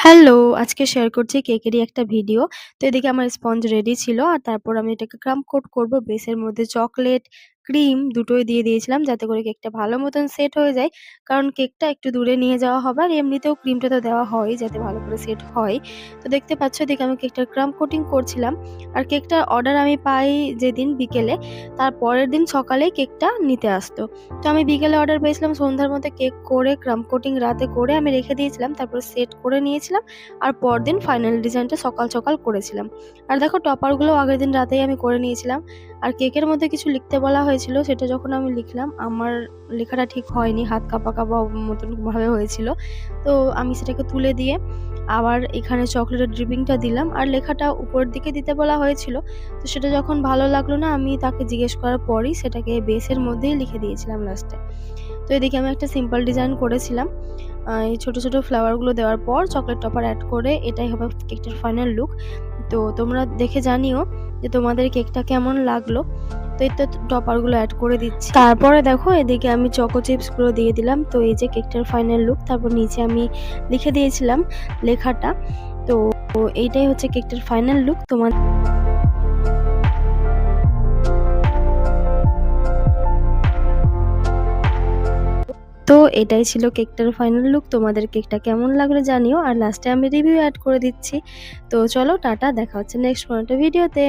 Hello! আজকে share করছি কেকেরই একটা ভিডিও। তো এদিকে আমার স্পঞ্জ রেডি ছিল। আর তারপর আমি এটাকে ক্রাম্ব কোট করব। বেসের মধ্যে চকোলেট, ক্রিম দুটোই দিয়ে দিয়েছিলাম যাতে করে কেকটা ভালো মতন সেট হয়ে যায়। কারণ কেকটা একটু দূরে নিয়ে যাওয়া হবে আর এমনিতেও ক্রিমটা তো দেওয়া হয়ই যাতে ভালো করে সেট হয়। তো দেখতে পাচ্ছ এদিকে আমি কেকটার ক্রাম্ব কোটিং করছিলাম। আর কেকটার অর্ডার আমি পাই যেদিন বিকেলে, তার পরের দিন সকালেই কেকটা নিতে আসতো। তো আমি বিকেলে অর্ডার পেয়েছিলাম, সন্ধ্যার মধ্যে কেক করে ক্রাম্ব কোটিং রাতে করে আমি রেখে দিয়েছিলাম। তারপর সেট করে নিয়েছিলাম। আর পরদিন ফাইনাল ডিজাইনটা সকাল, সকাল করেছিলাম। আর দেখো টপারগুলো আগের দিন রাতেই আমি করে নিয়েছিলাম। আর কেকের মধ্যে কিছু লিখতে বলা হয়েছিল, সেটা যখন আমি লিখলাম আমার লেখাটা ঠিক হয়নি, হাত কাঁপা, কাঁপা মতন ভাবে হয়েছিল। তো আমি সেটাকে তুলে দিয়ে আবার এখানে চকোলেটের ড্রিপিংটা দিলাম আর লেখাটা উপরের দিকে দিতে বলা হয়েছিল। তো সেটা যখন ভালো লাগলো না, আমি তাকে জিজ্ঞেস করার পরই সেটাকে বেসের মধ্যেই লিখে দিয়েছিলাম লাস্টে। তো এদিকে আমি একটা সিম্পল ডিজাইন করেছিলাম। এই ছোট, ছোট ফ্লাওয়ারগুলো দেওয়ার পর চকোলেট টপার এড করে এটাই হবে কেকটার ফাইনাল লুক। তো তোমরা দেখে জানিও যে তোমাদের কেকটা কেমন লাগলো। তো এই তো টপারগুলো এড করে দিচ্ছি। তারপরে দেখো এদিকে আমি চকো চিপসগুলো দিয়ে দিলাম। তো এই যে কেকটার ফাইনাল লুক। তারপর নিচে আমি লিখে দিয়েছিলাম লেখাটা। তো এইটাই হচ্ছে কেকটার ফাইনাল লুক। তো এটাই ছিল কেকটার ফাইনাল লুক। তোমাদের কেকটা কেমন লাগলো জানিও। আর লাস্টে আমি রিভিউ এড করে দিচ্ছি। তো চলো টাটা, দেখা হচ্ছে নেক্সট কোনো একটা ভিডিওতে।